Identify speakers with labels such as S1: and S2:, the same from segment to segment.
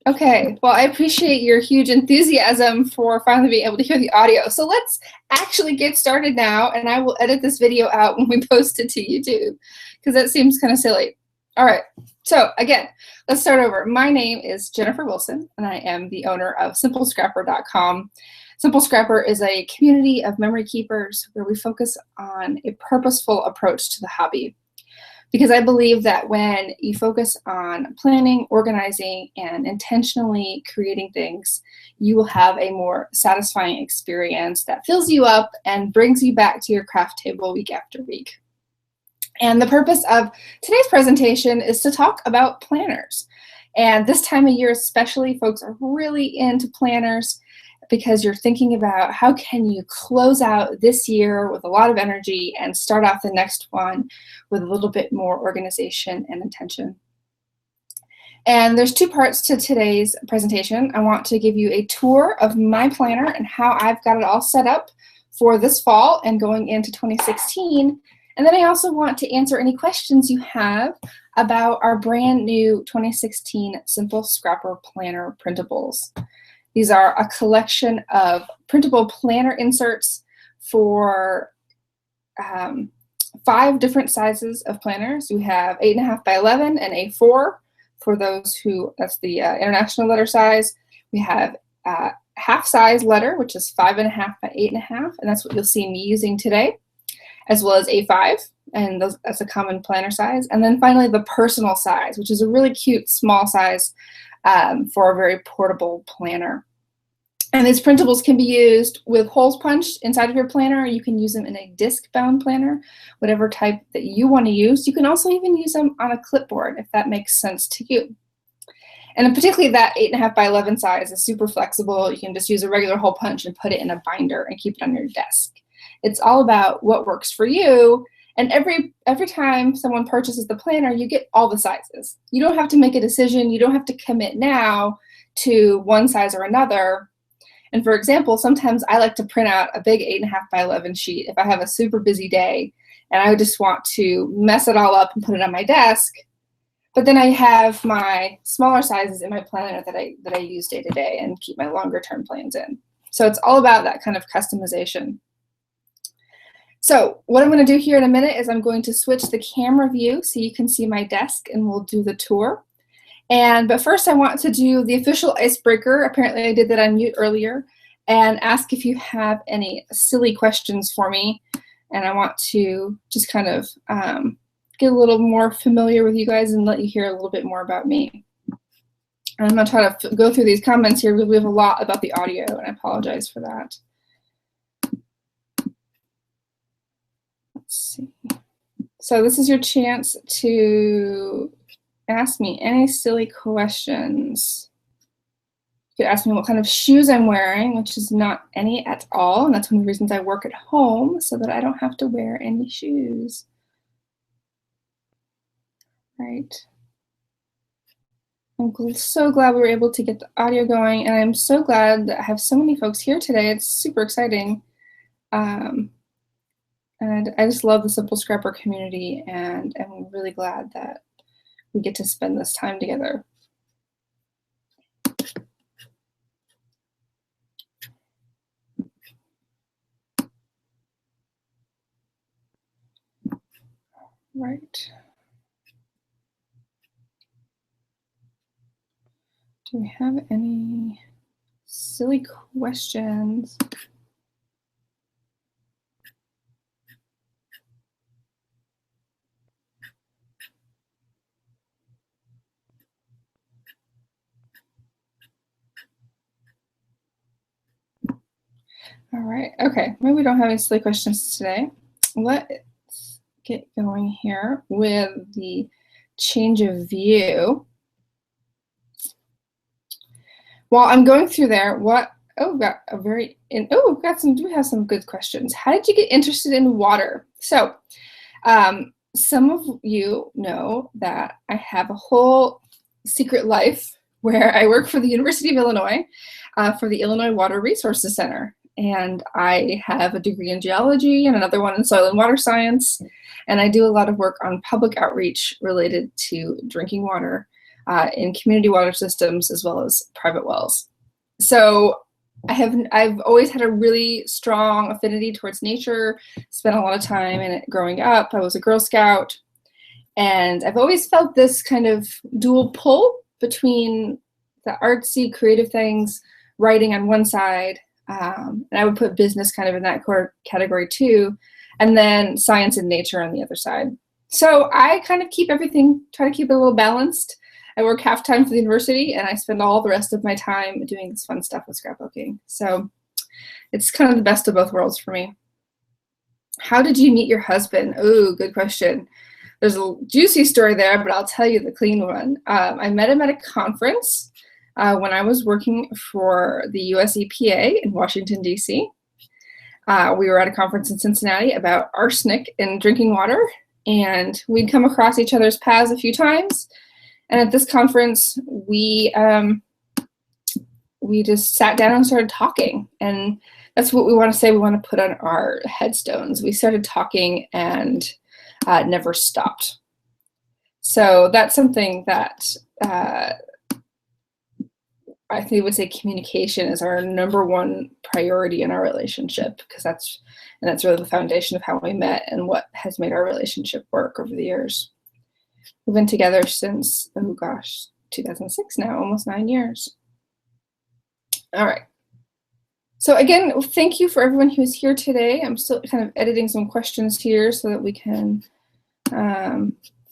S1: Okay, well, I appreciate your huge enthusiasm for finally being able to hear the audio. So let's actually get started now, and I will edit this video out when we post it to YouTube, because that seems kind of silly. All right, so again, let's start over. My name is Jennifer Wilson, and I am the owner of SimpleScrapper.com. Simple Scrapper is a community of memory keepers where we focus on a purposeful approach to the hobby. Because I believe that when you focus on planning, organizing, and intentionally creating things, you will have a more satisfying experience that fills you up and brings you back to your craft table week after week. And the purpose of today's presentation is to talk about planners. And this time of year especially, folks are really into planners because you're thinking about how can you close out this year with a lot of energy and start off the next one with a little bit more organization and intention. And there's two parts to today's presentation. I want to give you a tour of my planner and how I've got it all set up for this fall and going into 2016. And then I also want to answer any questions you have about our brand new 2016 Simple Scrapper Planner printables. These are a collection of printable planner inserts for 5 different sizes of planners. We have 8.5 by 11 and A4 for those who, that's the international letter size. We have half size letter, which is 5.5 by 8.5, and that's what you'll see me using today, as well as A5, and that's a common planner size. And then finally the personal size, which is a really cute small size for a very portable planner. And these printables can be used with holes punched inside of your planner. You can use them in a disc-bound planner, whatever type that you want to use. You can also even use them on a clipboard if that makes sense to you. And particularly that 8.5 by 11 size is super flexible. You can just use a regular hole punch and put it in a binder and keep it on your desk. It's all about what works for you. And every time someone purchases the planner, you get all the sizes. You don't have to make a decision. You don't have to commit now to one size or another. And for example, sometimes I like to print out a big 8.5 by 11 sheet if I have a super busy day and I just want to mess it all up and put it on my desk. But then I have my smaller sizes in my planner that I use day to day and keep my longer term plans in. So it's all about that kind of customization. So what I'm going to do here in a minute is I'm going to switch the camera view so you can see my desk and we'll do the tour. But first I want to do the official icebreaker. Apparently I did that on mute earlier, and ask if you have any silly questions for me. And I want to just kind of get a little more familiar with you guys and let you hear a little bit more about me. And I'm going to try to go through these comments here because we have a lot about the audio, and I apologize for that. Let's see. So this is your chance to ask me any silly questions. You could ask me what kind of shoes I'm wearing, which is not any at all, and that's one of the reasons I work at home, so that I don't have to wear any shoes. Right. I'm so glad we were able to get the audio going, and I'm so glad that I have so many folks here today. It's super exciting. And I just love the Simple Scrapper community, and I'm really glad that we get to spend this time together. Right. Do we have any silly questions? All right, okay, maybe we don't have any silly questions today. Let's get going here with the change of view. While I'm going through there, we do have some good questions. How did you get interested in water? So some of you know that I have a whole secret life where I work for the University of Illinois for the Illinois Water Resources Center. And I have a degree in geology and another one in soil and water science. And I do a lot of work on public outreach related to drinking water in community water systems as well as private wells. So I've always had a really strong affinity towards nature, spent a lot of time in it growing up. I was a Girl Scout, and I've always felt this kind of dual pull between the artsy, creative things, writing on one side, and I would put business kind of in that category too, and then science and nature on the other side. So I kind of keep everything, try to keep it a little balanced. I work half time for the university, and I spend all the rest of my time doing this fun stuff with scrapbooking. So it's kind of the best of both worlds for me. How did you meet your husband? Oh, good question. There's a juicy story there, but I'll tell you the clean one. I met him at a conference when I was working for the US EPA in Washington, D.C. We were at a conference in Cincinnati about arsenic in drinking water, and we'd come across each other's paths a few times. And at this conference, we just sat down and started talking. And that's what we want to say we want to put on our headstones. We started talking and never stopped. So that's something that I think I would say communication is our #1 priority in our relationship, because that's really the foundation of how we met and what has made our relationship work over the years. We've been together since, oh gosh, 2006 now, almost 9 years. All right. So again, thank you for everyone who's here today. I'm still kind of editing some questions here so that we can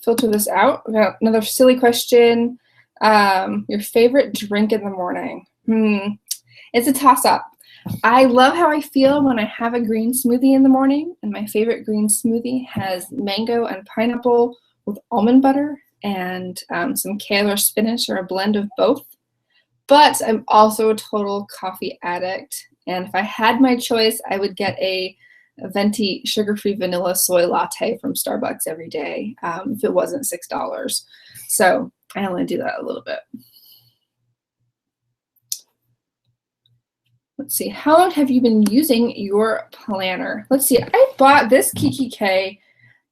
S1: filter this out. We got another silly question. Your favorite drink in the morning? It's a toss-up. I love how I feel when I have a green smoothie in the morning, and my favorite green smoothie has mango and pineapple with almond butter and some kale or spinach or a blend of both. But I'm also a total coffee addict, and if I had my choice, I would get a venti sugar-free vanilla soy latte from Starbucks every day if it wasn't $6. So I only do that a little bit. Let's see, how long have you been using your planner? Let's see, I bought this Kiki K,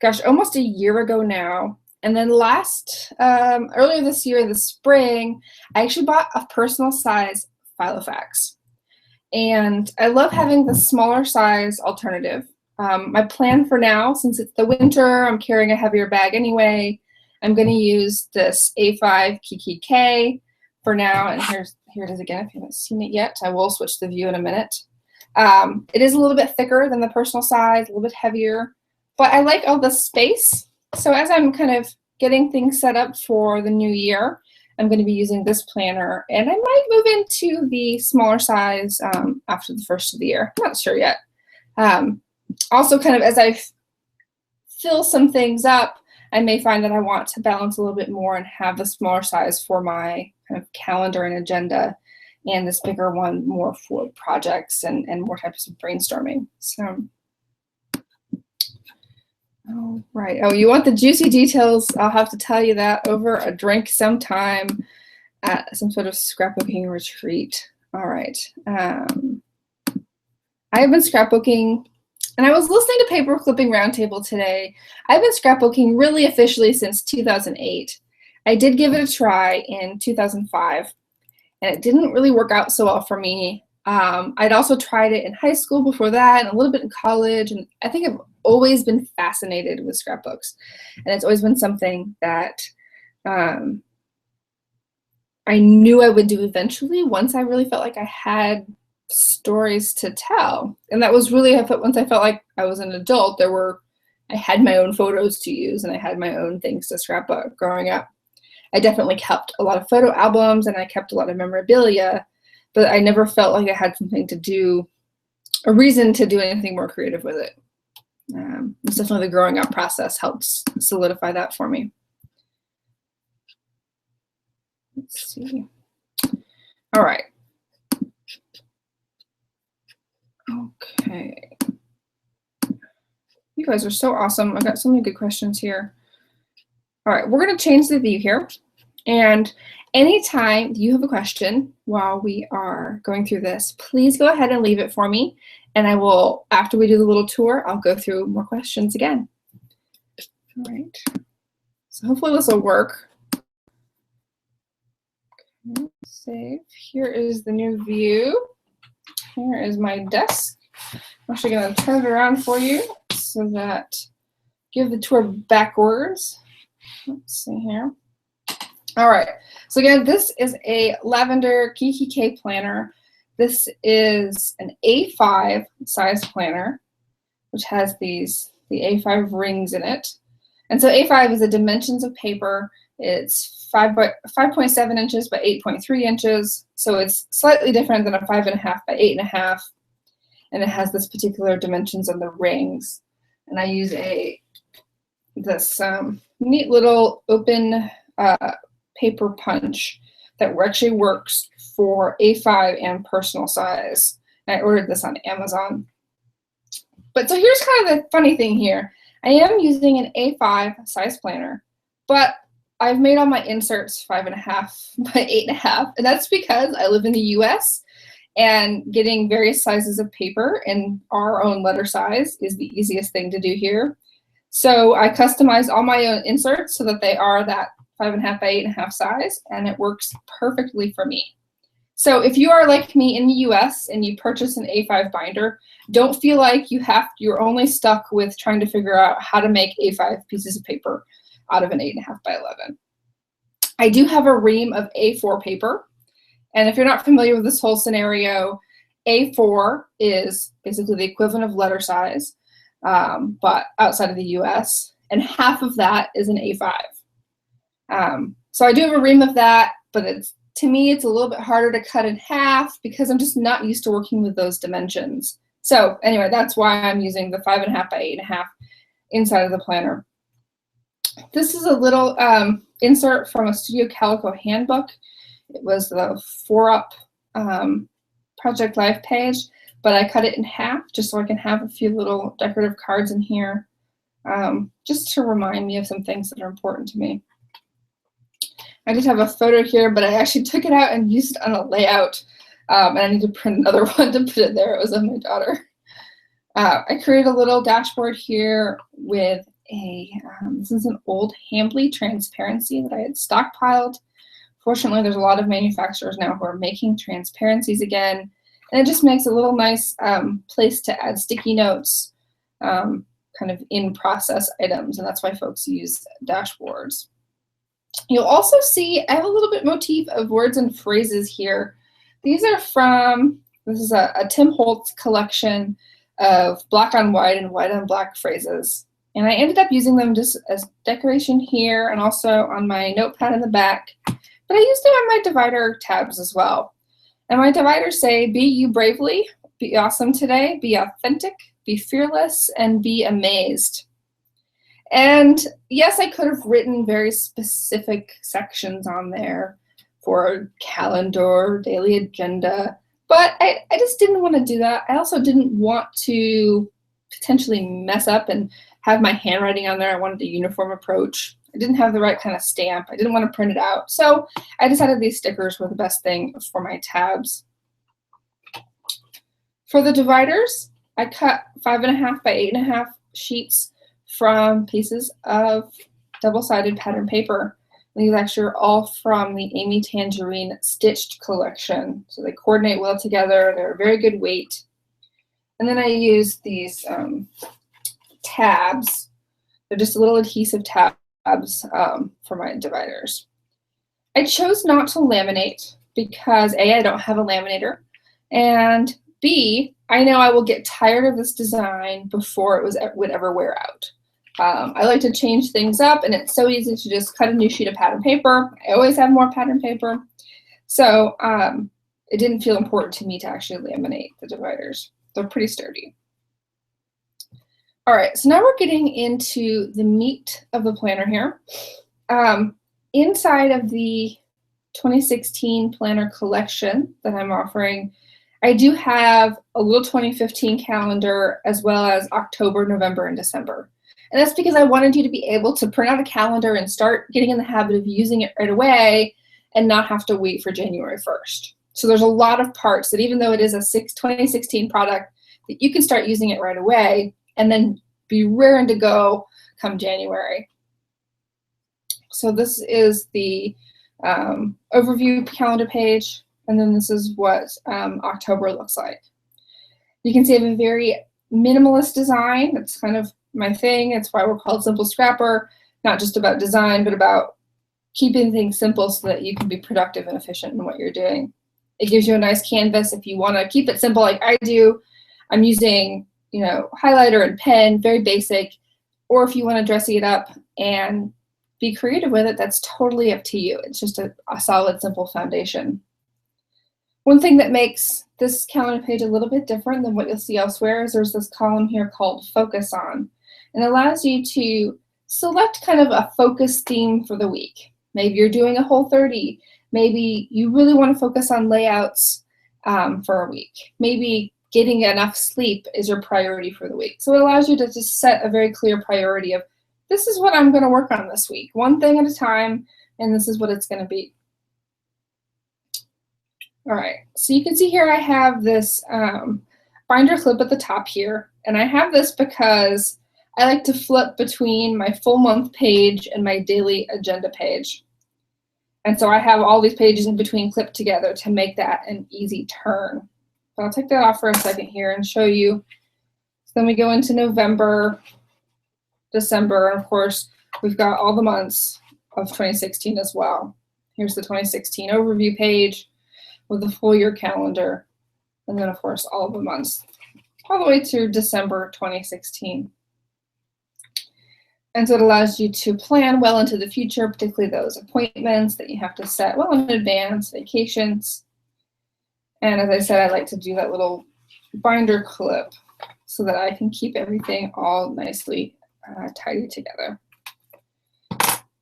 S1: gosh, almost a year ago now. And then earlier this year, the spring, I actually bought a personal size Filofax. And I love having the smaller size alternative. My plan for now, since it's the winter, I'm carrying a heavier bag anyway, I'm going to use this A5 Kiki K for now. And here it is again. If you haven't seen it yet, I will switch the view in a minute. It is a little bit thicker than the personal size, a little bit heavier, but I like all the space. So as I'm kind of getting things set up for the new year, I'm going to be using this planner, and I might move into the smaller size after the first of the year. I'm not sure yet. Also, kind of as I fill some things up, I may find that I want to balance a little bit more and have the smaller size for my kind of calendar and agenda, and this bigger one more for projects and more types of brainstorming. So. Oh, right. Oh, you want the juicy details? I'll have to tell you that over a drink sometime at some sort of scrapbooking retreat. All right. I have been scrapbooking, and I was listening to Paper Clipping Roundtable today. I've been scrapbooking really officially since 2008. I did give it a try in 2005, and it didn't really work out so well for me. I'd also tried it in high school before that, and a little bit in college, and I think I've always been fascinated with scrapbooks, and it's always been something that I knew I would do eventually once I really felt like I had stories to tell. And that was really once I felt like I was an adult. I had my own photos to use, and I had my own things to scrapbook growing up. I definitely kept a lot of photo albums, and I kept a lot of memorabilia, but I never felt like I had something to do, a reason to do anything more creative with it. It's definitely the growing up process helps solidify that for me. Let's see. All right. Okay. You guys are so awesome. I've got so many good questions here. All right, we're going to change the view here. And anytime you have a question while we are going through this, please go ahead and leave it for me. And I will, after we do the little tour, I'll go through more questions again. All right. So hopefully this will work. Save. Here is the new view. Here is my desk. I'm actually going to turn it around for you so that give the tour backwards. Let's see here. All right. So again, this is a lavender Kikki planner. This is an A5 size planner, which has the A5 rings in it. And so A5 is the dimensions of paper. It's 5.7 inches by 8.3 inches. So it's slightly different than a 5.5 by 8.5. And it has this particular dimensions on the rings. And I use this neat little open paper punch that actually works for A5 and personal size. And I ordered this on Amazon. But so here's kind of the funny thing here. I am using an A5 size planner, but I've made all my inserts 5.5 by 8.5, and that's because I live in the US and getting various sizes of paper in our own letter size is the easiest thing to do here. So I customized all my own inserts so that they are that 5.5 by 8.5 size, and it works perfectly for me. So if you are like me in the US and you purchase an A5 binder, don't feel like you're only stuck with trying to figure out how to make A5 pieces of paper out of an 8.5 by 11. I do have a ream of A4 paper, and if you're not familiar with this whole scenario, A4 is basically the equivalent of letter size, but outside of the US, and half of that is an A5. So I do have a ream of that, but to me, it's a little bit harder to cut in half because I'm just not used to working with those dimensions. So anyway, that's why I'm using the 5.5 by 8.5 inside of the planner. This is a little insert from a Studio Calico handbook. It was the 4-Up Project Life page, but I cut it in half just so I can have a few little decorative cards in here, just to remind me of some things that are important to me. I just have a photo here, but I actually took it out and used it on a layout, and I need to print another one to put it there. It was of my daughter. I created a little dashboard here with this is an old Hambly transparency that I had stockpiled. Fortunately, there's a lot of manufacturers now who are making transparencies again, and it just makes a little nice place to add sticky notes, kind of in-process items, and that's why folks use dashboards. You'll also see I have a little bit motif of words and phrases here. These are this is a Tim Holtz collection of black on white and white on black phrases. And I ended up using them just as decoration here and also on my notepad in the back. But I used them on my divider tabs as well. And my dividers say, be you bravely, be awesome today, be authentic, be fearless, and be amazed. And yes, I could have written very specific sections on there for calendar, daily agenda, but I just didn't want to do that. I also didn't want to potentially mess up and have my handwriting on there. I wanted a uniform approach. I didn't have the right kind of stamp. I didn't want to print it out. So I decided these stickers were the best thing for my tabs. For the dividers, I cut 5.5 by 8.5 sheets from pieces of double-sided pattern paper. These actually are all from the Amy Tangerine Stitched collection. So they coordinate well together. They're a very good weight. And then I use these tabs. They're just little adhesive tabs for my dividers. I chose not to laminate because A, I don't have a laminator, and B, I know I will get tired of this design before it would ever wear out. I like to change things up, and it's so easy to just cut a new sheet of pattern paper. I always have more pattern paper. So it didn't feel important to me to actually laminate the dividers. They're pretty sturdy. All right, so now we're getting into the meat of the planner here. Inside of the 2016 planner collection that I'm offering, I do have a little 2015 calendar as well as October, November, and December. And that's because I wanted you to be able to print out a calendar and start getting in the habit of using it right away and not have to wait for January 1st. So there's a lot of parts that even though it is a 2016 product, that you can start using it right away and then be raring to go come January. So this is the overview calendar page, and then this is what October looks like. You can see I have a very minimalist design. That's kind of my thing. It's why we're called Simple Scrapper, not just about design, but about keeping things simple so that you can be productive and efficient in what you're doing. It gives you a nice canvas if you want to keep it simple like I do. I'm using, highlighter and pen, very basic. Or if you want to dressy it up and be creative with it, that's totally up to you. It's just a solid, simple foundation. One thing that makes this calendar page a little bit different than what you'll see elsewhere is there's this column here called Focus On. And it allows you to select kind of a focus theme for the week. Maybe you're doing a Whole30. Maybe you really want to focus on layouts for a week. Maybe getting enough sleep is your priority for the week. So it allows you to just set a very clear priority of, this is what I'm going to work on this week, one thing at a time, and this is what it's going to be. All right, so you can see here I have this binder clip at the top here, and I have this because I like to flip between my full month page and my daily agenda page. And so I have all these pages in between clipped together to make that an easy turn. But I'll take that off for a second here and show you. So then we go into November, December, and of course, we've got all the months of 2016 as well. Here's the 2016 overview page with the full year calendar, and then of course all of the months, all the way to December 2016. And so it allows you to plan well into the future, particularly those appointments that you have to set well in advance, vacations. And as I said, I like to do that little binder clip so that I can keep everything all nicely tidy together.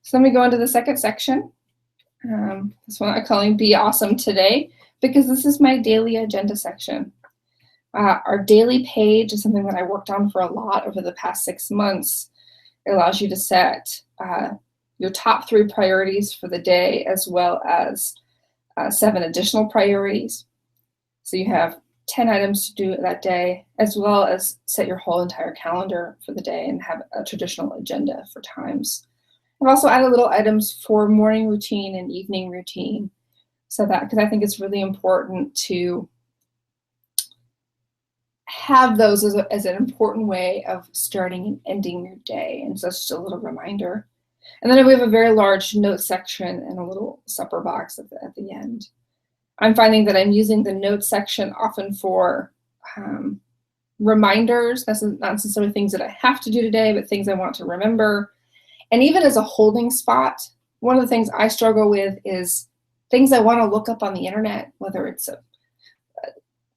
S1: So then we go into the second section. This one I'm calling Be Awesome Today, because this is my daily agenda section. Our daily page is something that I worked on for a lot over the past 6 months. It allows you to set your top 3 priorities for the day, as well as 7 additional priorities. So you have 10 items to do that day, as well as set your whole entire calendar for the day and have a traditional agenda for times. I've also added little items for morning routine and evening routine, so that, because I think it's really important to have those as an important way of starting and ending your day. And so it's just a little reminder. And then we have a very large notes section and a little supper box at the end. I'm finding that I'm using the notes section often for reminders. That's not necessarily things that I have to do today, but things I want to remember. And even as a holding spot, one of the things I struggle with is things I want to look up on the internet, whether it's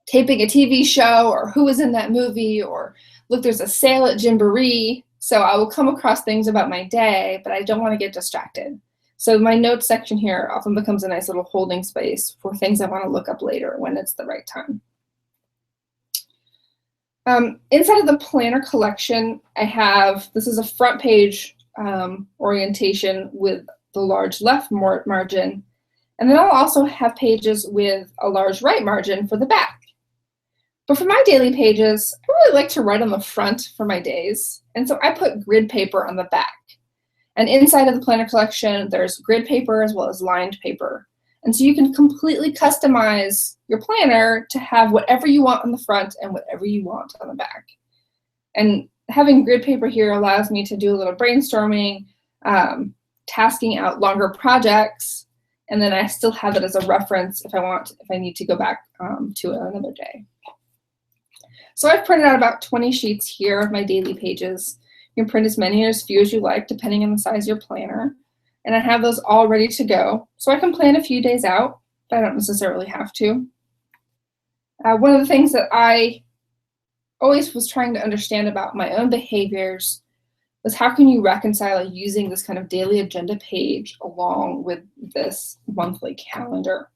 S1: taping a TV show or who was in that movie, or look, there's a sale at Gymboree. So I will come across things about my day, but I don't want to get distracted. So my notes section here often becomes a nice little holding space for things I want to look up later when it's the right time. Inside of the planner collection, I have, this is a front page orientation with the large left margin. And then I'll also have pages with a large right margin for the back. But for my daily pages, I really like to write on the front for my days. And so I put grid paper on the back. And inside of the planner collection, there's grid paper as well as lined paper. And so you can completely customize your planner to have whatever you want on the front and whatever you want on the back. And having grid paper here allows me to do a little brainstorming, tasking out longer projects, and then I still have it as a reference if I need to go back to another day. So I've printed out about 20 sheets here of my daily pages. You can print as many or as few as you like, depending on the size of your planner. And I have those all ready to go. So I can plan a few days out, but I don't necessarily have to. One of the things that I always was trying to understand about my own behaviors was, how can you reconcile using this kind of daily agenda page along with this monthly calendar?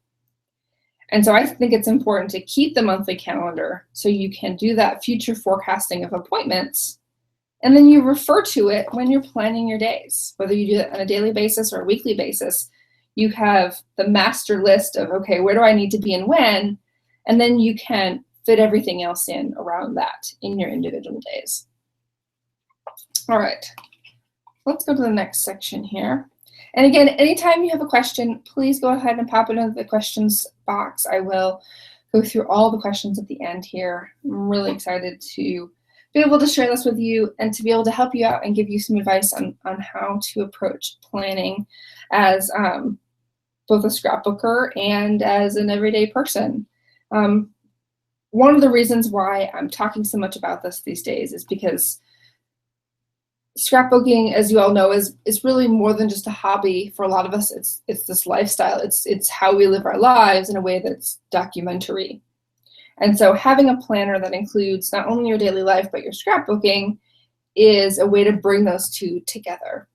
S1: And so I think it's important to keep the monthly calendar so you can do that future forecasting of appointments, and then you refer to it when you're planning your days. Whether you do it on a daily basis or a weekly basis, you have the master list of, okay, where do I need to be and when, and then you can fit everything else in around that in your individual days. All right, let's go to the next section here. And again, anytime you have a question, please go ahead and pop it into the questions box. I will go through all the questions at the end here. I'm really excited to be able to share this with you and to be able to help you out and give you some advice on how to approach planning as both a scrapbooker and as an everyday person. One of the reasons why I'm talking so much about this these days is because scrapbooking, as you all know, is really more than just a hobby. For a lot of us, it's this lifestyle. It's how we live our lives in a way that's documentary. And so having a planner that includes not only your daily life, but your scrapbooking is a way to bring those two together.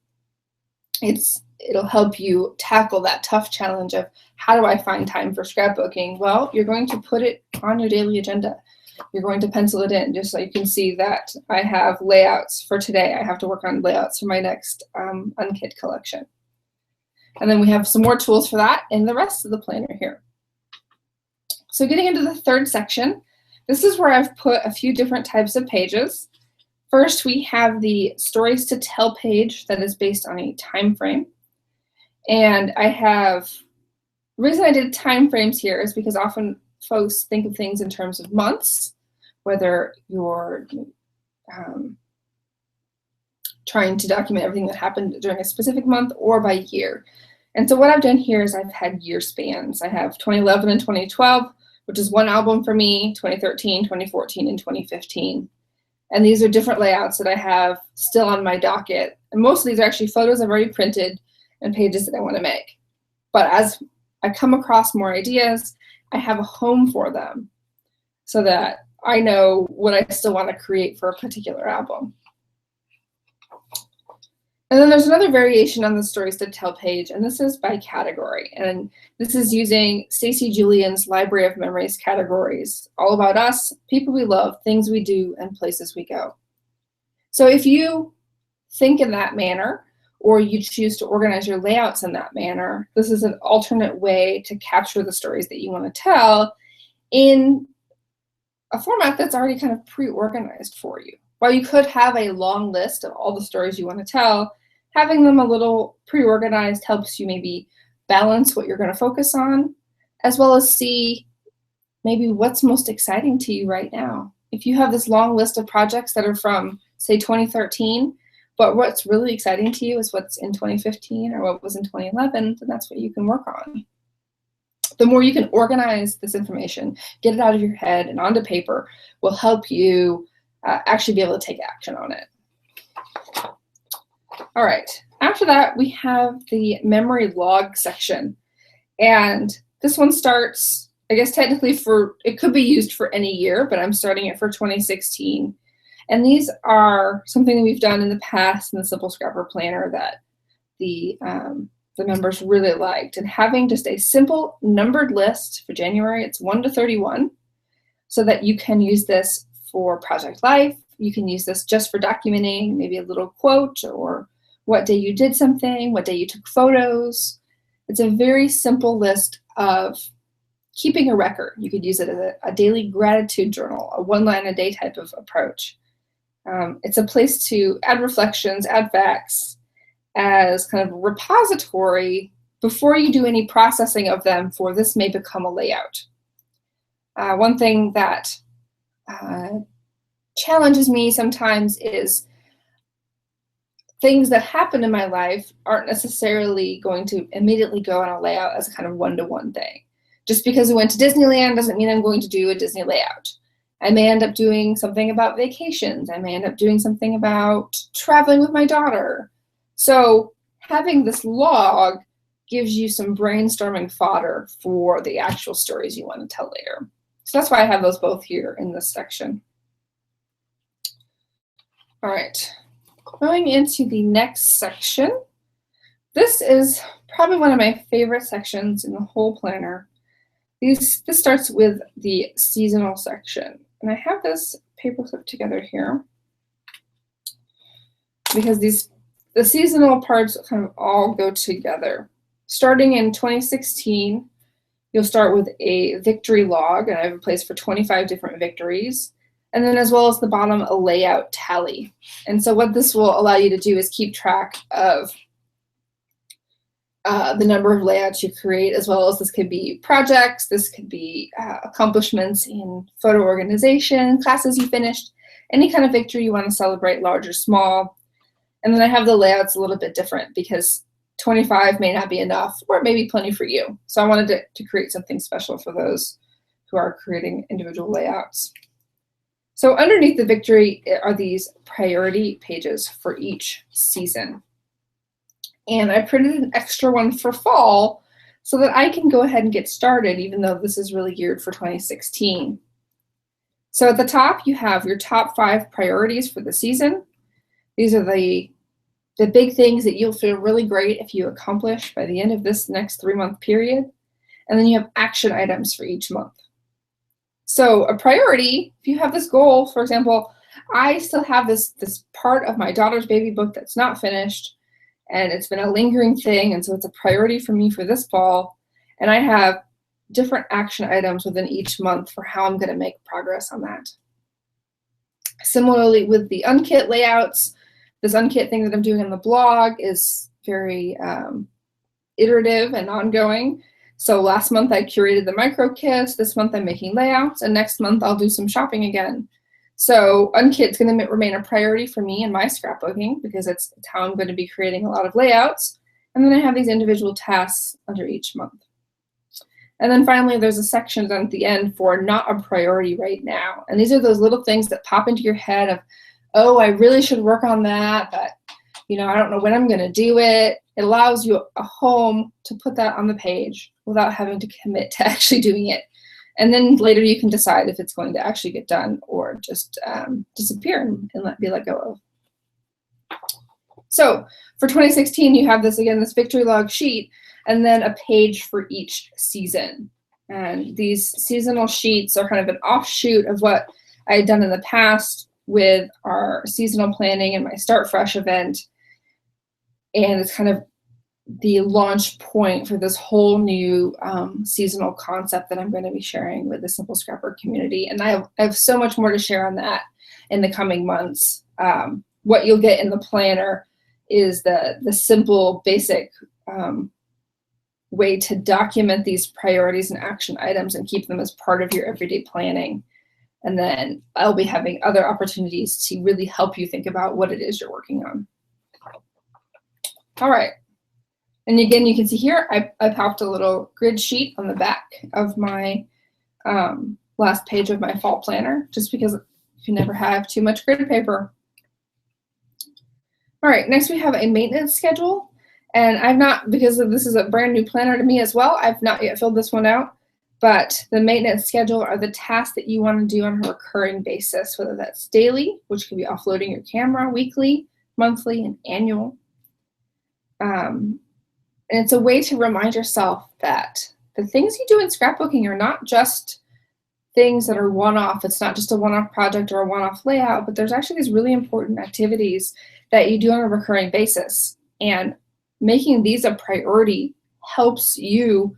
S1: It'll help you tackle that tough challenge of how do I find time for scrapbooking? Well, you're going to put it on your daily agenda. You're going to pencil it in, just so you can see that I have layouts for today. I have to work on layouts for my next Unkit collection. And then we have some more tools for that in the rest of the planner here. So getting into the third section, this is where I've put a few different types of pages. First, we have the stories to tell page that is based on a time frame. And the reason I did time frames here is because often folks think of things in terms of months, whether you're trying to document everything that happened during a specific month or by year. And so what I've done here is I've had year spans. I have 2011 and 2012, which is one album for me, 2013, 2014, and 2015. And these are different layouts that I have still on my docket. And most of these are actually photos I've already printed and pages that I want to make. But as I come across more ideas, I have a home for them so that I know what I still want to create for a particular album. And then there's another variation on the Stories to Tell page, and this is by category. And this is using Stacy Julian's Library of Memories categories, all about us, people we love, things we do, and places we go. So if you think in that manner, or you choose to organize your layouts in that manner, this is an alternate way to capture the stories that you want to tell in a format that's already kind of pre-organized for you. While you could have a long list of all the stories you want to tell, having them a little pre-organized helps you maybe balance what you're going to focus on, as well as see maybe what's most exciting to you right now. If you have this long list of projects that are from, say, 2013, but what's really exciting to you is what's in 2015 or what was in 2011, then that's what you can work on. The more you can organize this information, get it out of your head and onto paper, will help you actually be able to take action on it. All right, after that, we have the memory log section. And this one starts, I guess technically it could be used for any year, but I'm starting it for 2016. And these are something that we've done in the past in the Simple Scrapper Planner that the members really liked. And having just a simple numbered list for January, it's 1 to 31, so that you can use this for project life. You can use this just for documenting maybe a little quote or what day you did something, what day you took photos. It's a very simple list of keeping a record. You could use it as a daily gratitude journal, a one-line-a-day type of approach. It's a place to add reflections, add facts as kind of a repository before you do any processing of them, for this may become a layout. One thing that challenges me sometimes is things that happen in my life aren't necessarily going to immediately go on a layout as a kind of one-to-one thing. Just because we went to Disneyland doesn't mean I'm going to do a Disney layout. I may end up doing something about vacations. I may end up doing something about traveling with my daughter. So having this log gives you some brainstorming fodder for the actual stories you want to tell later. So that's why I have those both here in this section. All right, going into the next section. This is probably one of my favorite sections in the whole planner. This starts with the seasonal section. And I have this paper clip together here because the seasonal parts kind of all go together. Starting in 2016, you'll start with a victory log, and I have a place for 25 different victories. And then as well as the bottom, a layout tally. And so what this will allow you to do is keep track of the number of layouts you create, as well as this could be projects, this could be accomplishments in photo organization, classes you finished, any kind of victory you want to celebrate, large or small. And then I have the layouts a little bit different because 25 may not be enough, or it may be plenty for you. So I wanted to create something special for those who are creating individual layouts. So underneath the victory are these priority pages for each season. And I printed an extra one for fall so that I can go ahead and get started, even though this is really geared for 2016. So at the top, you have your top 5 priorities for the season. These are the big things that you'll feel really great if you accomplish by the end of this next 3-month period. And then you have action items for each month. So a priority, if you have this goal, for example, I still have this part of my daughter's baby book that's not finished, and it's been a lingering thing, and so it's a priority for me for this fall. And I have different action items within each month for how I'm going to make progress on that. Similarly with the Unkit layouts, this Unkit thing that I'm doing on the blog is very iterative and ongoing. So last month I curated the micro kits, this month I'm making layouts, and next month I'll do some shopping again. So Unkit's going to remain a priority for me in my scrapbooking because it's how I'm going to be creating a lot of layouts. And then I have these individual tasks under each month. And then finally, there's a section down at the end for not a priority right now. And these are those little things that pop into your head of, oh, I really should work on that, but I don't know when I'm going to do it. It allows you a home to put that on the page without having to commit to actually doing it. And then later you can decide if it's going to actually get done or just disappear and be let go of. So for 2016, you have this, again, this victory log sheet, and then a page for each season. And these seasonal sheets are kind of an offshoot of what I had done in the past with our seasonal planning and my Start Fresh event. And it's kind of the launch point for this whole new seasonal concept that I'm going to be sharing with the Simple Scrapper community. And I have so much more to share on that in the coming months. What you'll get in the planner is the simple, basic way to document these priorities and action items and keep them as part of your everyday planning. And then I'll be having other opportunities to really help you think about what it is you're working on. All right. And again, you can see here, I popped a little grid sheet on the back of my last page of my fall planner, just because you never have too much grid paper. All right, next we have a maintenance schedule. And I've not, because this is a brand new planner to me as well, I've not yet filled this one out. But the maintenance schedule are the tasks that you want to do on a recurring basis, whether that's daily, which could be offloading your camera, weekly, monthly, and annual. And it's a way to remind yourself that the things you do in scrapbooking are not just things that are one-off. It's not just a one-off project or a one-off layout, but there's actually these really important activities that you do on a recurring basis. And making these a priority helps you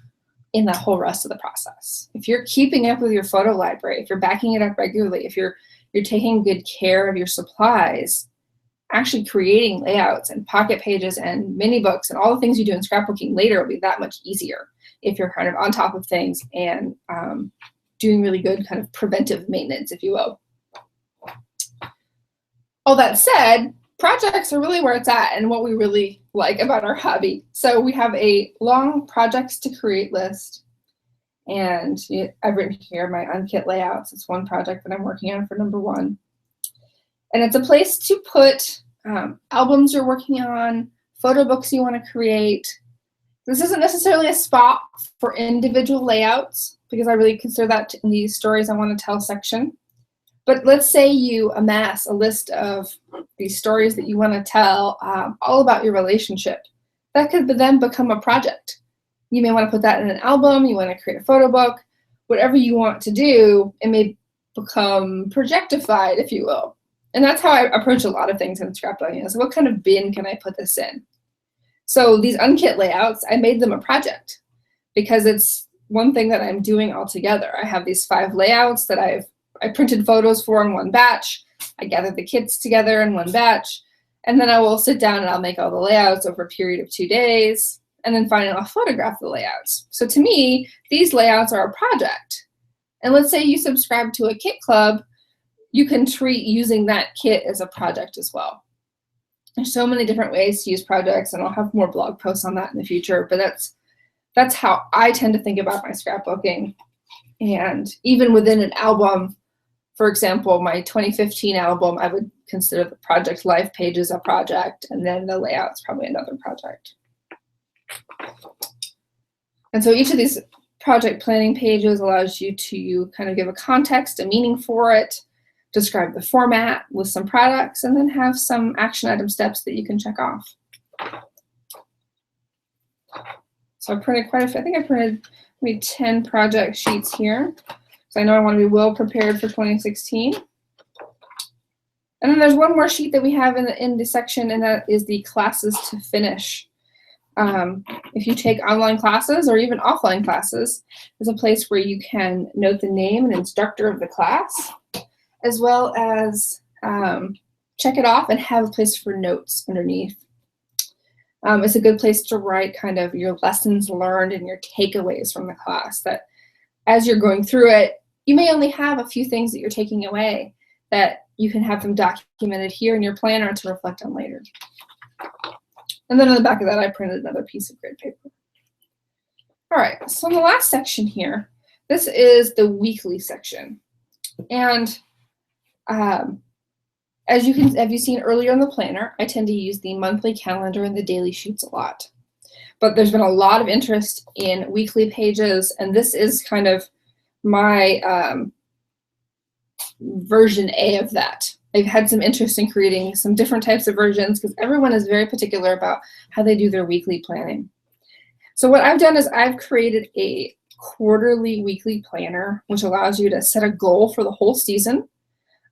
S1: in the whole rest of the process. If you're keeping up with your photo library, if you're backing it up regularly, if you're taking good care of your supplies, actually creating layouts and pocket pages and mini books and all the things you do in scrapbooking later will be that much easier if you're kind of on top of things and doing really good kind of preventive maintenance, if you will. All that said, projects are really where it's at and what we really like about our hobby. So we have a long projects to create list. And I've written here my Unkit layouts. It's one project that I'm working on for number 1. And it's a place to put albums you're working on, photo books you want to create. This isn't necessarily a spot for individual layouts because I really consider that in the stories I want to tell section. But let's say you amass a list of these stories that you want to tell all about your relationship. That could then become a project. You may want to put that in an album, you want to create a photo book, whatever you want to do, it may become projectified, if you will. And that's how I approach a lot of things in scrapbooking. So what kind of bin can I put this in? So these Unkit layouts, I made them a project because it's one thing that I'm doing all together. I have these 5 layouts that I printed photos for in one batch. I gathered the kits together in one batch, and then I will sit down and I'll make all the layouts over a period of 2 days. And then finally, I'll photograph the layouts. So to me, these layouts are a project. And let's say you subscribe to a kit club, you can treat using that kit as a project as well. There's so many different ways to use projects, and I'll have more blog posts on that in the future, but that's how I tend to think about my scrapbooking. And even within an album, for example, my 2015 album, I would consider the project life pages a project, and then the layout's probably another project. And so each of these project planning pages allows you to kind of give a context, a meaning for it, describe the format with some products, and then have some action item steps that you can check off. So I printed quite a few. I think I printed maybe 10 project sheets here. So I know I want to be well prepared for 2016. And then there's one more sheet that we have in the section, and that is the classes to finish. If you take online classes or even offline classes, there's a place where you can note the name and instructor of the class, as well as check it off and have a place for notes underneath. It's a good place to write kind of your lessons learned and your takeaways from the class, that as you're going through it, you may only have a few things that you're taking away that you can have them documented here in your planner to reflect on later. And then on the back of that, I printed another piece of grid paper. All right, so in the last section here, this is the weekly section. And as you've seen earlier in the planner, I tend to use the monthly calendar and the daily sheets a lot. But there's been a lot of interest in weekly pages, and this is kind of my version A of that. I've had some interest in creating some different types of versions because everyone is very particular about how they do their weekly planning. So what I've done is I've created a quarterly weekly planner, which allows you to set a goal for the whole season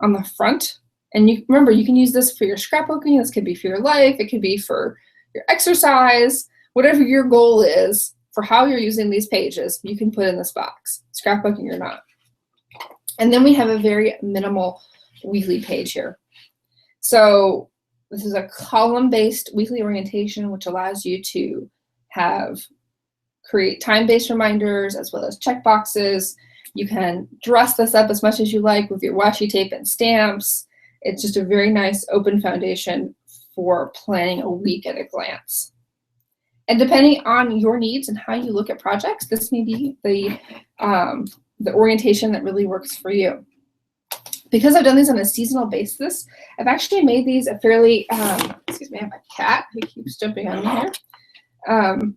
S1: on the front. And you remember, you can use this for your scrapbooking. This could be for your life. It could be for your exercise. Whatever your goal is for how you're using these pages, you can put in this box, scrapbooking or not. And then we have a very minimal weekly page here. So this is a column-based weekly orientation, which allows you to create time-based reminders as well as checkboxes. You can dress this up as much as you like with your washi tape and stamps. It's just a very nice open foundation for planning a week at a glance. And depending on your needs and how you look at projects, this may be the orientation that really works for you. Because I've done these on a seasonal basis, I've actually made these a fairly, excuse me, I have a cat who keeps jumping on me here.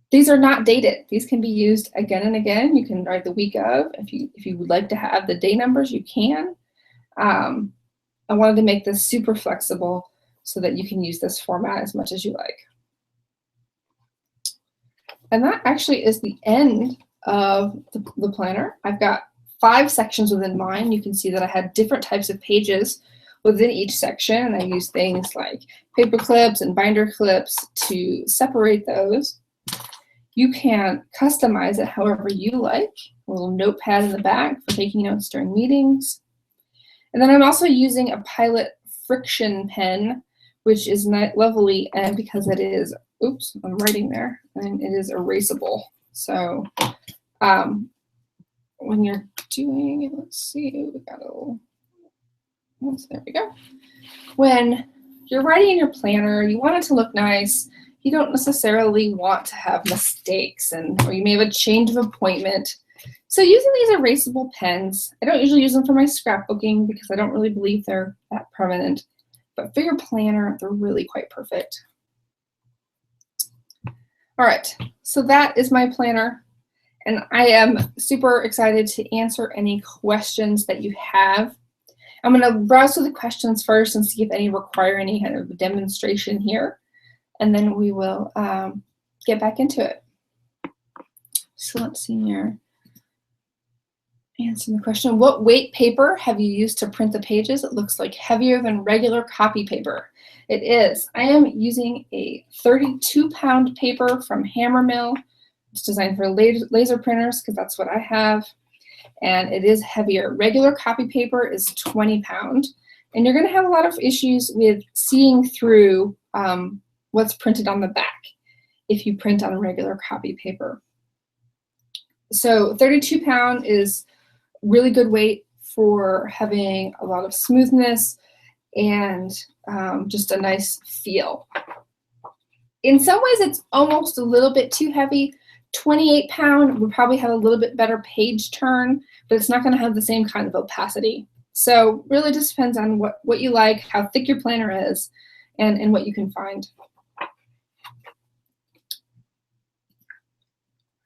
S1: These are not dated. These can be used again and again. You can write the week of. If you would like to have the day numbers, you can. I wanted to make this super flexible so that you can use this format as much as you like. And that actually is the end of the planner. I've got 5 sections within mine. You can see that I had different types of pages within each section, and I use things like paper clips and binder clips to separate those. You can customize it however you like. A little notepad in the back for taking notes during meetings. And then I'm also using a Pilot friction pen, which is lovely, and because it is, oops, I'm writing there, and it is erasable. So when you're doing, let's see, we got a little, there we go. When you're writing in your planner, you want it to look nice. You don't necessarily want to have mistakes, or you may have a change of appointment. So using these erasable pens, I don't usually use them for my scrapbooking because I don't really believe they're that permanent, but for your planner, they're really quite perfect. All right, so that is my planner, and I am super excited to answer any questions that you have. I'm going to browse through the questions first and see if any require any kind of demonstration here, and then we will get back into it. So let's see here. Answer the question, what weight paper have you used to print the pages? It looks like heavier than regular copy paper. It is. I am using a 32-pound paper from Hammermill. It's designed for laser printers because that's what I have. And it is heavier. Regular copy paper is 20 pound. And you're going to have a lot of issues with seeing through what's printed on the back if you print on a regular copy paper. So 32 pound is really good weight for having a lot of smoothness and just a nice feel. In some ways, it's almost a little bit too heavy. 28 pound would probably have a little bit better page turn, but it's not going to have the same kind of opacity. So really just depends on what you like, how thick your planner is, and what you can find.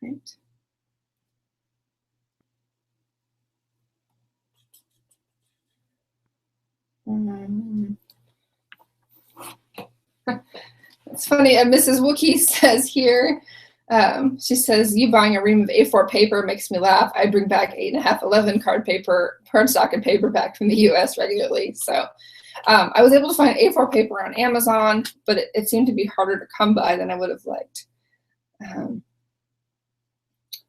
S1: Right. It's funny, Mrs. Wookie says here, she says, you buying a ream of A4 paper makes me laugh. I bring back 8.5, 11 card paper, cardstock and paper back from the US regularly. So I was able to find A4 paper on Amazon, but it seemed to be harder to come by than I would have liked.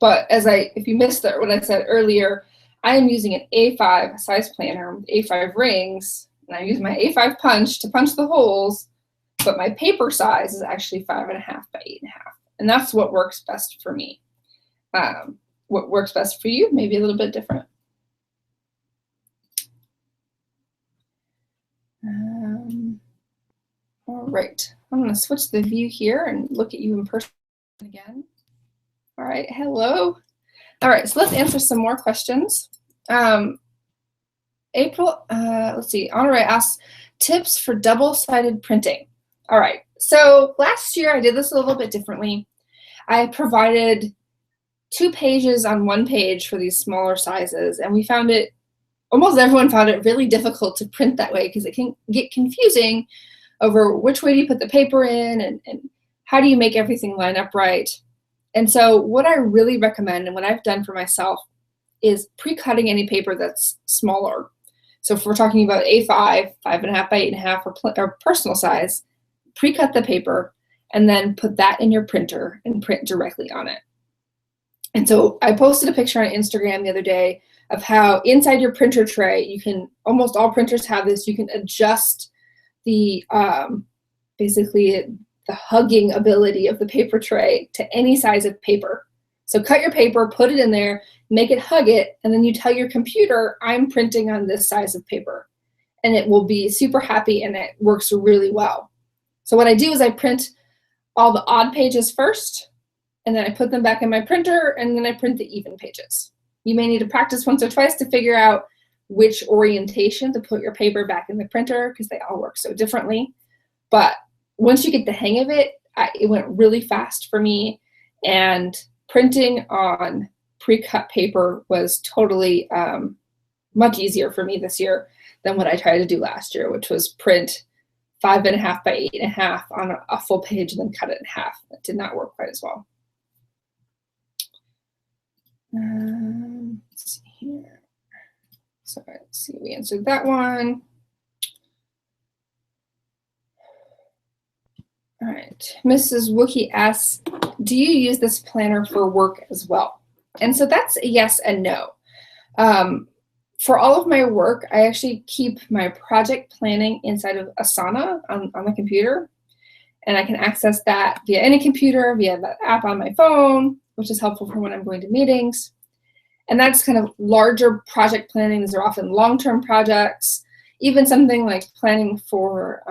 S1: But if you missed what I said earlier, I am using an A5 size planner with A5 rings, and I use my A5 punch to punch the holes, but my paper size is actually 5.5 by 8.5. And that's what works best for me. What works best for you may be a little bit different. All right, I'm going to switch the view here and look at you in person again. All right, hello. All right, so let's answer some more questions. April, let's see, Honore asks, tips for double-sided printing. All right, so last year I did this a little bit differently. I provided 2 pages on 1 page for these smaller sizes, and we found it, almost everyone found it really difficult to print that way because it can get confusing over which way do you put the paper in and how do you make everything line up right. And so what I really recommend and what I've done for myself is pre-cutting any paper that's smaller. So if we're talking about A5, 5.5 by 8.5 or personal size, pre-cut the paper and then put that in your printer and print directly on it. And so I posted a picture on Instagram the other day of how inside your printer tray, you can, almost all printers have this, you can adjust the, basically the hugging ability of the paper tray to any size of paper. So cut your paper, put it in there, make it hug it, and then you tell your computer, I'm printing on this size of paper. And it will be super happy and it works really well. So what I do is I print all the odd pages first, and then I put them back in my printer, and then I print the even pages. You may need to practice once or twice to figure out which orientation to put your paper back in the printer because they all work so differently. But once you get the hang of it, it went really fast for me, and printing on pre-cut paper was totally much easier for me this year than what I tried to do last year, which was print 5.5 by 8.5 on a full page and then cut it in half. That did not work quite as well. Let's see here. So let's see, we answered that one. All right, Mrs. Wookie asks, do you use this planner for work as well? And so that's a yes and no. For all of my work, I actually keep my project planning inside of Asana on the computer. And I can access that via any computer, via that app on my phone, which is helpful for when I'm going to meetings. And that's kind of larger project planning. These are often long-term projects. Even something like planning for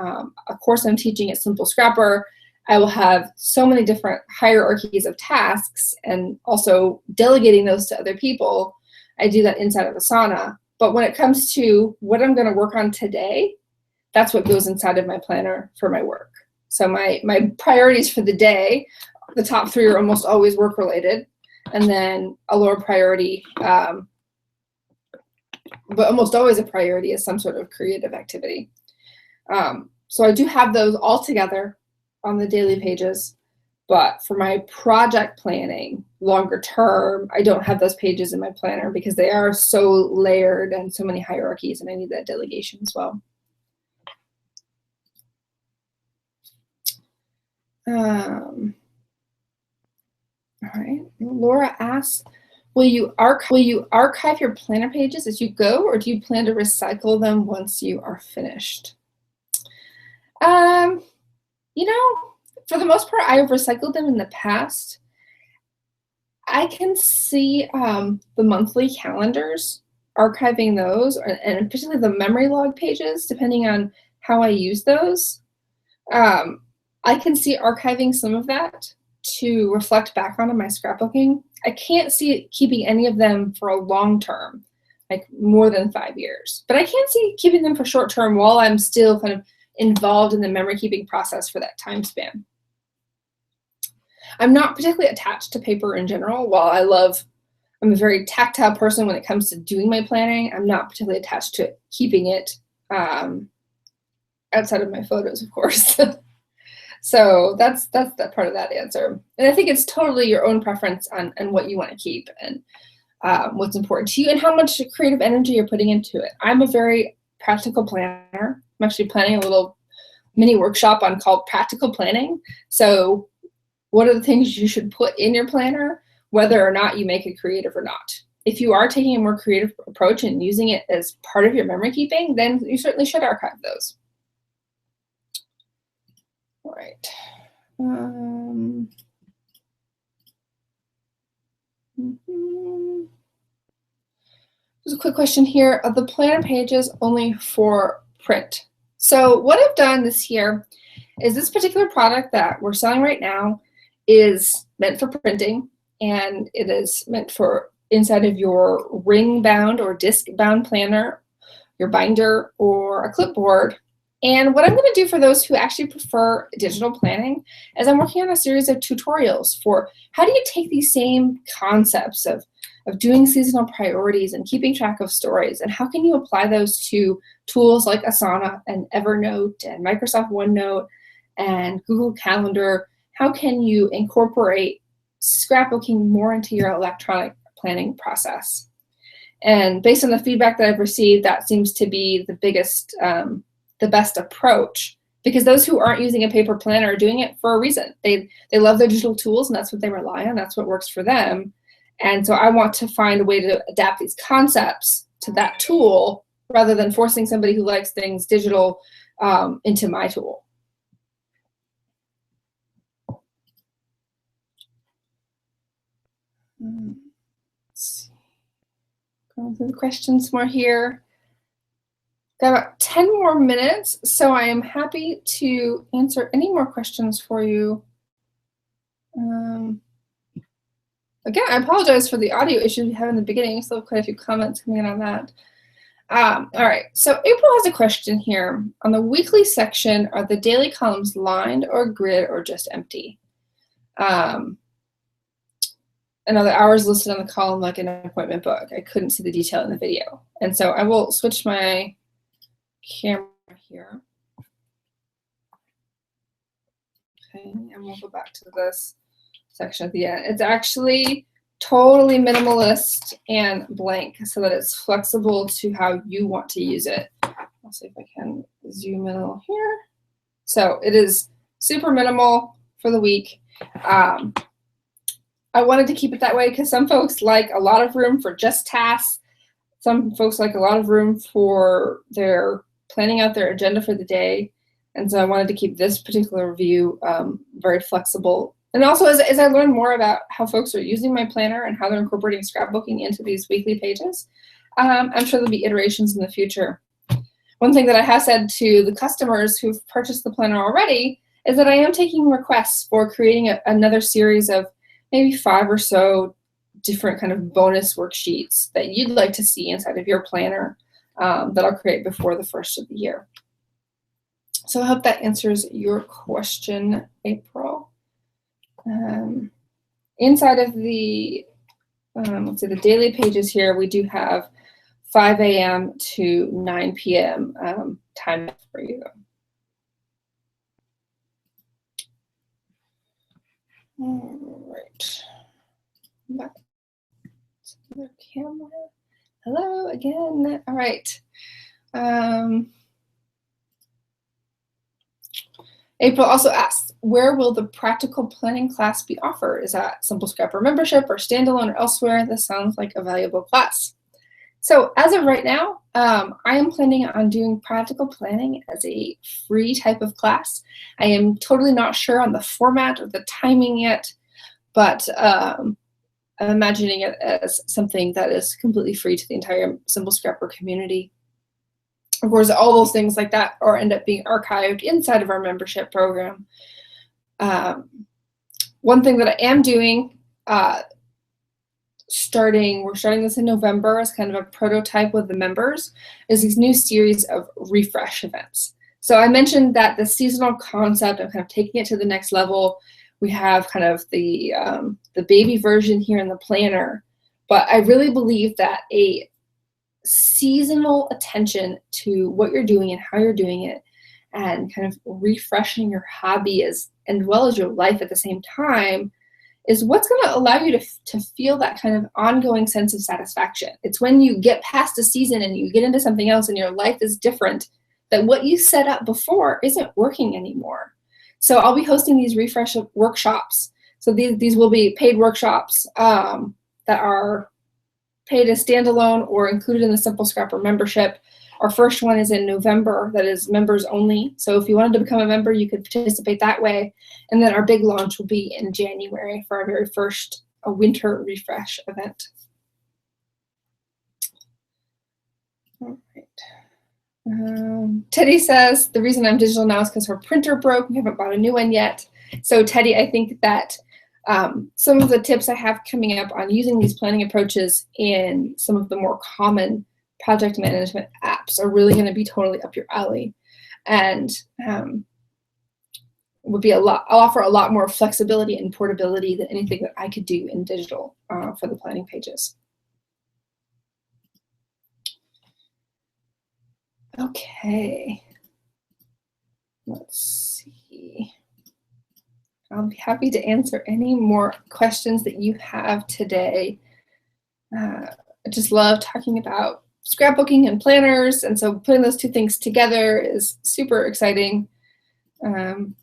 S1: a course I'm teaching at Simple Scrapper, I will have so many different hierarchies of tasks and also delegating those to other people. I do that inside of Asana. But when it comes to what I'm going to work on today, that's what goes inside of my planner for my work. So my priorities for the day, the top 3 are almost always work-related, and then a lower priority, but almost always a priority is some sort of creative activity. So I do have those all together on the daily pages, but for my project planning, longer term, I don't have those pages in my planner because they are so layered and so many hierarchies, and I need that delegation as well. All right, Laura asks, will you archive your planner pages as you go, or do you plan to recycle them once you are finished? You know, for the most part, I've recycled them in the past. I can see the monthly calendars, archiving those, and particularly the memory log pages, depending on how I use those. I can see archiving some of that to reflect back on in my scrapbooking. I can't see keeping any of them for a long term, like more than 5 years. But I can see keeping them for short term while I'm still kind of involved in the memory keeping process for that time span. I'm not particularly attached to paper in general. While I'm a very tactile person when it comes to doing my planning, I'm not particularly attached to keeping it outside of my photos, of course. So that's that part of that answer. And I think it's totally your own preference on what you want to keep and what's important to you and how much creative energy you're putting into it. I'm a very practical planner. I'm actually planning a little mini workshop on called practical planning. So what are the things you should put in your planner, whether or not you make it creative or not? If you are taking a more creative approach and using it as part of your memory keeping, then you certainly should archive those. All right. There's a quick question here. Are the planner pages only for print? So what I've done this year is this particular product that we're selling right now is meant for printing, and it is meant for inside of your ring bound or disc bound planner, your binder, or a clipboard. And what I'm going to do for those who actually prefer digital planning is I'm working on a series of tutorials for how do you take these same concepts of doing seasonal priorities and keeping track of stories, and how can you apply those to tools like Asana and Evernote and Microsoft OneNote and Google Calendar. How can you incorporate scrapbooking more into your electronic planning process? And based on the feedback that I've received, that seems to be the best approach, because those who aren't using a paper planner are doing it for a reason. They love their digital tools, and that's what they rely on. That's what works for them. And so I want to find a way to adapt these concepts to that tool rather than forcing somebody who likes things digital into my tool. Let's see. Going through the questions more here. Got about 10 more minutes, so I am happy to answer any more questions for you. Again, I apologize for the audio issues we had in the beginning. Still have quite a few comments coming in on that. All right, so April has a question here. On the weekly section, are the daily columns lined or grid or just empty? And are the hours listed on the column like an appointment book? I couldn't see the detail in the video. And so I will switch my camera here. Okay, and we'll go back to this section at the end. It's actually totally minimalist and blank so that it's flexible to how you want to use it. I'll see if I can zoom in a little here. So it is super minimal for the week. I wanted to keep it that way because some folks like a lot of room for just tasks. Some folks like a lot of room for their planning out their agenda for the day. And so I wanted to keep this particular view very flexible. And also as I learn more about how folks are using my planner and how they're incorporating scrapbooking into these weekly pages, I'm sure there'll be iterations in the future. One thing that I have said to the customers who've purchased the planner already is that I am taking requests for creating another series of maybe 5 or so different kind of bonus worksheets that you'd like to see inside of your planner that I'll create before the first of the year. So I hope that answers your question, April. Inside of the, let's see, the daily pages here, we do have 5 a.m. to 9 p.m. Time for you. All right. Back to the camera. Hello again. All right. April also asks, where will the practical planning class be offered? Is that Simple Scrapper membership or standalone or elsewhere? This sounds like a valuable class. So as of right now, I am planning on doing practical planning as a free type of class. I am totally not sure on the format or the timing yet, but I'm imagining it as something that is completely free to the entire Simple Scrapper community. Of course, all those things like that or end up being archived inside of our membership program. One thing that I am doing, we're starting this in November as kind of a prototype with the members, is these new series of refresh events. So I mentioned that the seasonal concept, I'm kind of taking it to the next level. We have kind of the baby version here in the planner, but I really believe that a seasonal attention to what you're doing and how you're doing it and kind of refreshing your hobby as well as your life at the same time is what's going to allow you to feel that kind of ongoing sense of satisfaction. It's when you get past a season and you get into something else and your life is different, that what you set up before isn't working anymore. So I'll be hosting these refresh workshops. So these will be paid workshops that are paid as standalone or included in the Simple Scrapper membership. Our first one is in November, that is members only. So if you wanted to become a member, you could participate that way. And then our big launch will be in January for our very first winter refresh event. All right. Teddy says, the reason I'm digital now is because her printer broke. We haven't bought a new one yet. So Teddy, I think that some of the tips I have coming up on using these planning approaches in some of the more common project management apps are really going to be totally up your alley, and would be I'll offer a lot more flexibility and portability than anything that I could do in digital for the planning pages. Okay, let's see. I'll be happy to answer any more questions that you have today. I just love talking about scrapbooking and planners, and so putting those two things together is super exciting. Do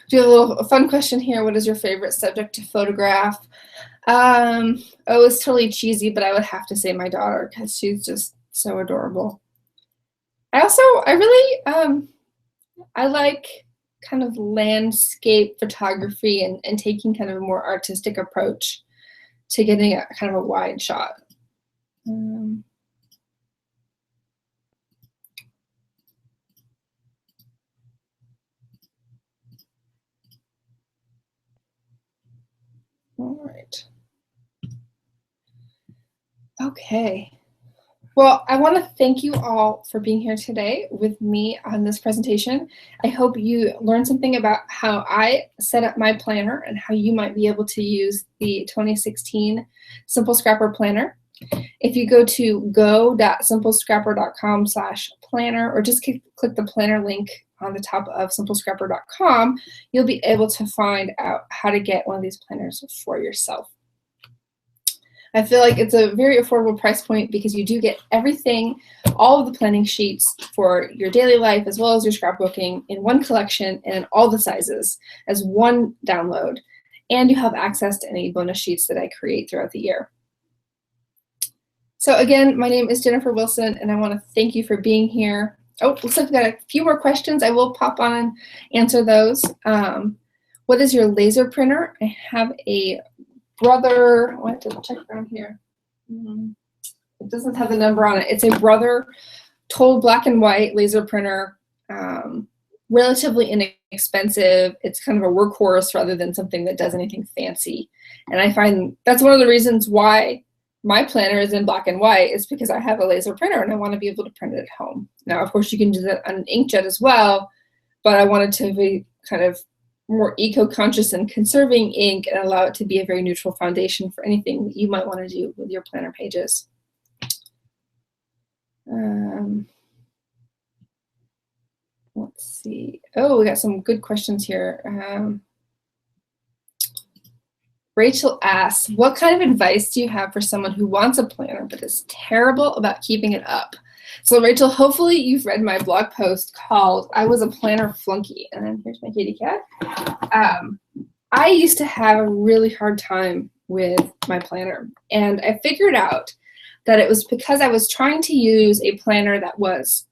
S1: you have a fun question here? What is your favorite subject to photograph? Oh, it's totally cheesy, but I would have to say my daughter because she's just so adorable. I like kind of landscape photography and taking kind of a more artistic approach to getting a kind of a wide shot. All right. Okay. Well, I want to thank you all for being here today with me on this presentation. I hope you learned something about how I set up my planner and how you might be able to use the 2016 Simple Scrapper Planner. If you go to go.simplescrapper.com/planner or just click the planner link on the top of simplescrapper.com, you'll be able to find out how to get one of these planners for yourself. I feel like it's a very affordable price point because you do get everything, all of the planning sheets for your daily life as well as your scrapbooking in one collection and in all the sizes as one download. And you have access to any bonus sheets that I create throughout the year. So again, my name is Jennifer Wilson, and I want to thank you for being here. Oh, looks like we've got a few more questions. I will pop on and answer those. What is your laser printer? I have a Brother, I want to check around here. It doesn't have the number on it. It's a Brother total black and white laser printer, relatively inexpensive. It's kind of a workhorse rather than something that does anything fancy. And I find that's one of the reasons why my planner is in black and white is because I have a laser printer and I want to be able to print it at home. Now, of course, you can do that on an inkjet as well, but I wanted to be kind of more eco-conscious and conserving ink and allow it to be a very neutral foundation for anything that you might want to do with your planner pages. Let's see. Oh, we got some good questions here. Rachel asks, what kind of advice do you have for someone who wants a planner but is terrible about keeping it up? So Rachel, hopefully you've read my blog post called I Was a Planner Flunky. And then here's my kitty cat. I used to have a really hard time with my planner. And I figured out that it was because I was trying to use a planner that was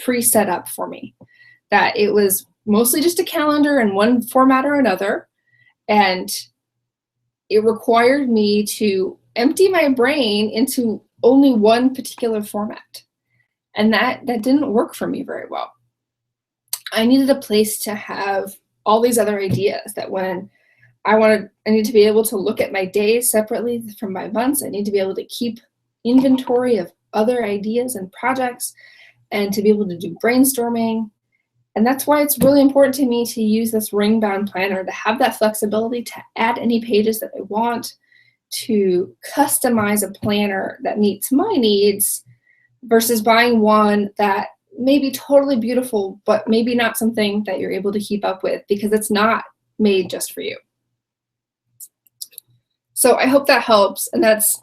S1: pre-set up for me, that it was mostly just a calendar in one format or another, and it required me to empty my brain into only one particular format. And that didn't work for me very well. I needed a place to have all these other ideas, that when I need to be able to look at my days separately from my months. I need to be able to keep inventory of other ideas and projects, and to be able to do brainstorming. And that's why it's really important to me to use this ring-bound planner, to have that flexibility to add any pages that I want, to customize a planner that meets my needs, versus buying one that may be totally beautiful, but maybe not something that you're able to keep up with because it's not made just for you. So I hope that helps. And that's,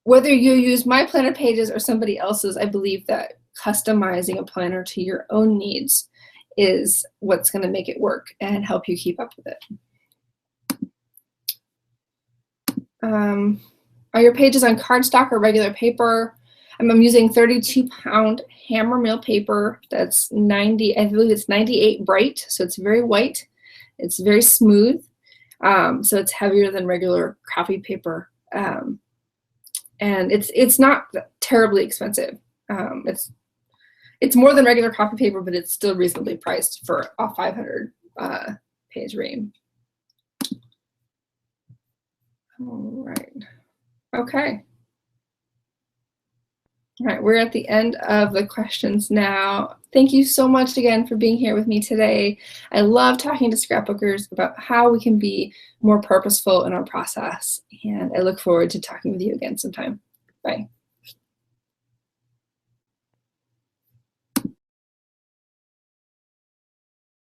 S1: whether you use my planner pages or somebody else's, I believe that customizing a planner to your own needs is what's going to make it work and help you keep up with it. Are your pages on cardstock or regular paper? I'm using 32-pound hammer mill paper that's 90, I believe it's 98 bright, so it's very white. It's very smooth, so it's heavier than regular copy paper. And it's not terribly expensive. It's more than regular copy paper, but it's still reasonably priced for a 500 page ream. All right. Okay. All right, we're at the end of the questions now. Thank you so much again for being here with me today. I love talking to scrapbookers about how we can be more purposeful in our process, and I look forward to talking with you again sometime. Bye.